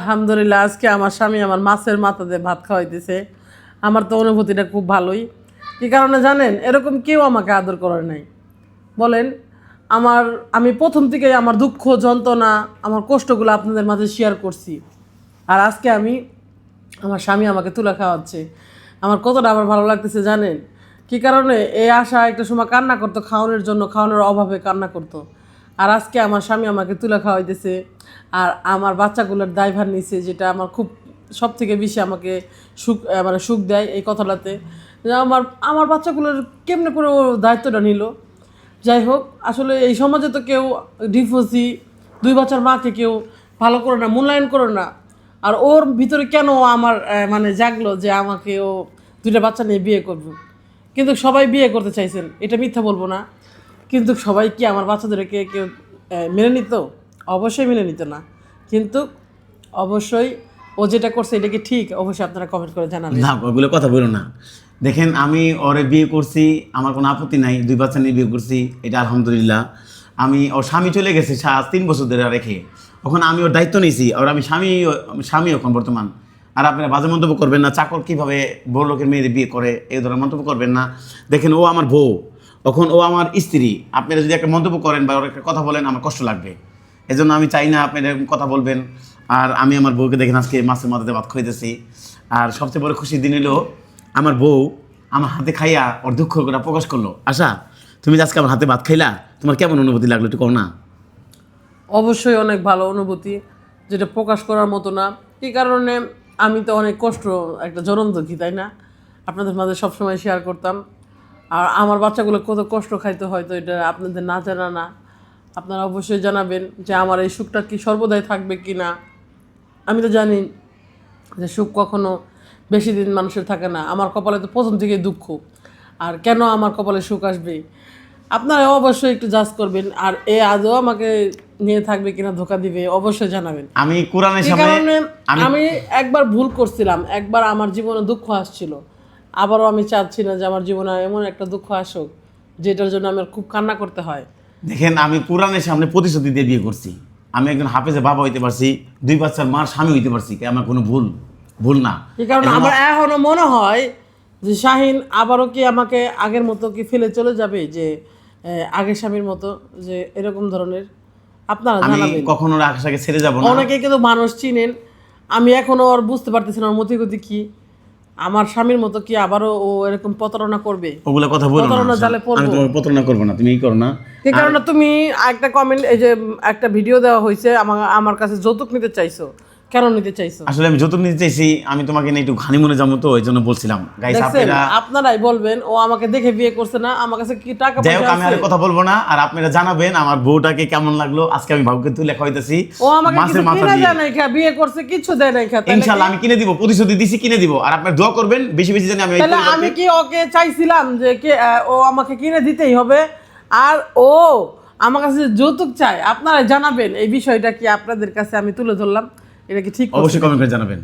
আলহামদুলিল্লাহ আজকে আমার স্বামী আমার মাছের মাথা দিয়ে ভাত খাওয়াইতেছে। আমার তো অনুভূতিটা খুব ভালোই। কী কারণে জানেন, এরকম কেউ আমাকে আদর করে নাই। বলেন, আমি প্রথম থেকেই আমার দুঃখ যন্ত্রণা আমার কষ্টগুলো আপনাদের মাঝে শেয়ার করছি। আর আজকে আমার স্বামী আমাকে তুলে খাওয়াচ্ছে। আমার কতটা আবার ভালো লাগতেছে জানেন। কী কারণে এই আশা একটা সময় কান্না করতো, খাওয়ানোর জন্য, খাওয়ানোর অভাবে কান্না করতো। আর আজকে আমার স্বামী আমাকে তুলে খাওয়াইতেছে। আর আমার বাচ্চাগুলোর দায়ভার নিছে, যেটা আমার খুব সব থেকে বেশি আমাকে সুখ দেয় এই কথাটাতে। যে আমার বাচ্চাগুলোর কেমনে করে ও দায়িত্বটা নিল। যাই হোক, আসলে এই সমাজে তো কেউ ডিভোর্সি 2 বাচ্চার মাকে কেউ ভালো করে না, মূল্যায়ন করে না। আর ওর ভিতরে কেন আমার জাগলো যে আমাকে ও 2টা বাচ্চা নিয়ে বিয়ে করবে। কিন্তু সবাই বিয়ে করতে চাইছেন, এটা মিথ্যা বলবো না। কিন্তু সবাই কি আমার বাচ্চাদেরকে কেউ মেনে নিত? অবশ্যই মেনে নিত না। কিন্তু অবশ্যই ও যেটা করছে এটা কি ঠিক? অবশ্যই আপনারা কমেন্ট করে জানাবেন। না, ওইগুলো কথা বলো না। দেখেন, আমি ওরে বিয়ে করছি, আমার কোনো আপত্তি নাই। 2 বাচ্চা নিয়ে বিয়ে করছি, এটা আলহামদুলিল্লাহ। ওর স্বামী চলে গেছে 3 বছর ধরে রেখে, ওখানে আমি ওর দায়িত্ব নিয়েছি। আর আমি স্বামী এখন বর্তমান। আর আপনারা বাজে মন্তব্য করবেন না, চাকর কীভাবে বড় লোকের মেয়েদের বিয়ে করে এই ধরনের মন্তব্য করবেন না। দেখেন, ও আমার বউ, এখন ও আমার স্ত্রী। আপনারা যদি একটা মন্তব্য করেন বা ওর একটা কথা বলেন, আমার কষ্ট লাগবে। এজন্য আমি চাই না আপনারা এরকম কথা বলবেন। আর আমি আমার বউকে দেখেন আজকে মাছের মাথাতে ভাত খাইতেছি। আর সবচেয়ে বড় খুশির দিন হলো আমার বউ আমার হাতে খাইয়া ওর দুঃখটা প্রকাশ করলো। আশা, তুমি যে আজকে আমার হাতে ভাত খাইলা, তোমার কেমন অনুভূতি লাগলো একটু কও না? অবশ্যই অনেক ভালো অনুভূতি, যেটা প্রকাশ করার মতো না। এই কারণে আমি তো অনেক কষ্ট একটা জনমদুখী, তাই না? আপনাদের মাঝে সবসময় শেয়ার করতাম। আর আমার বাচ্চাগুলো কত কষ্ট খাইতে হয়তো এটা আপনাদের না জানা না। আপনারা অবশ্যই জানাবেন যে আমার এই সুখটা কি সর্বদাই থাকবে কি না। আমি তো জানি যে সুখ কখনো বেশি দিন মানুষের থাকে না। আমার কপালে তো প্রথম থেকেই দুঃখ। আর কেন আমার কপালে সুখ আসবে, আপনারা অবশ্যই একটু জাজ করবেন। আর এ আদৌ আমাকে নিয়ে থাকবে কিনা, ধোকা দিবে, অবশ্যই জানাবেন। আমি কোরআনের এই সামনে কারণে আমি একবার ভুল করছিলাম, একবার আমার জীবনে দুঃখ আসছিল। আবারও আমি চাচ্ছি না যে আমার জীবনে এমন একটা দুঃখ আসুক যেটার জন্য আমার খুব কান্না করতে হয়। দেখেন, আমি কোরআনের সামনে প্রতিশ্রুতি দিয়ে বিয়ে করছি। আমি একজন হাফেজে বাবা হইতে পারছি, 2 বাচ্চার মার স্বামী হইতে পারছি। আমার কোনো ভুল না। এই কারণে আমার এখনো মনে হয় যে শাহিন আবারও কি আমাকে আগের মতো কি ফেলে চলে যাবে, যে আগের স্বামীর মতো, যে এরকম ধরনের। আপনারা আমি জানাবেন। কখনো আকাশাকে ছেড়ে যাব না। অনেকে কিন্তু মানুষ চিনেন, আমি এখনো আর বুঝতে পারতেছি না ওর মতিগতি কি। আমার স্বামীর মতো কি আবারও ও এরকম প্রতারণা করবে? ওগুলা কথা বলো না। প্রতারণা জালে আমি পড়বো। তোমাকে প্রতারণা করবো না, তুমি এই করো না। এই কারণে তুমি একটা কমেন্ট, এই যে একটা ভিডিও দেওয়া হয়েছে, আমার কাছে যৌতুক নিতে চাইছো, কেন নিতে চাইছো? আসলে আমি যৌতুক নিতে চাইছি, আমি তোমাকে নিয়ে একটু হানিমুনে যাবো, তো এই জন্য বলছিলাম। গাইস, আপনারা আপনারাই বলবেন ও আমাকে দেখে বিয়ে করছে না, আমার কাছে কি টাকা যাই হোক, পয়সা আমি আর আছে। কথা বলবো না। আর আপনারা জানাবেন আমার বউটাকে কেমন লাগলো। আজকে আমি ভাগ্যকে তুলে খাওয়াইতেছি ও আমাকে কিছু কিনে দেয় নাই, খা বিয়ে করছে কিছু দেয় নাই, খা ইনশাআল্লাহ আমি কিনে দিব, প্রতিশ্রুতি দিছি কিনে দিব। আর আপনারা দোয়া করবেন বেশি বেশি জানি আমি তাহলে আমি কি ওকে চাইছিলাম যে ও আমাকে কিনে দিতেই হবে, আর ও আমার কাছে যৌতুক চায়? আপনারা জানাবেন এই বিষয়টা কি আপনাদের কাছে আমি তুলে ধরলাম, এটা কি ঠিক? অবশ্যই কমেন্ট করে জানাবেন।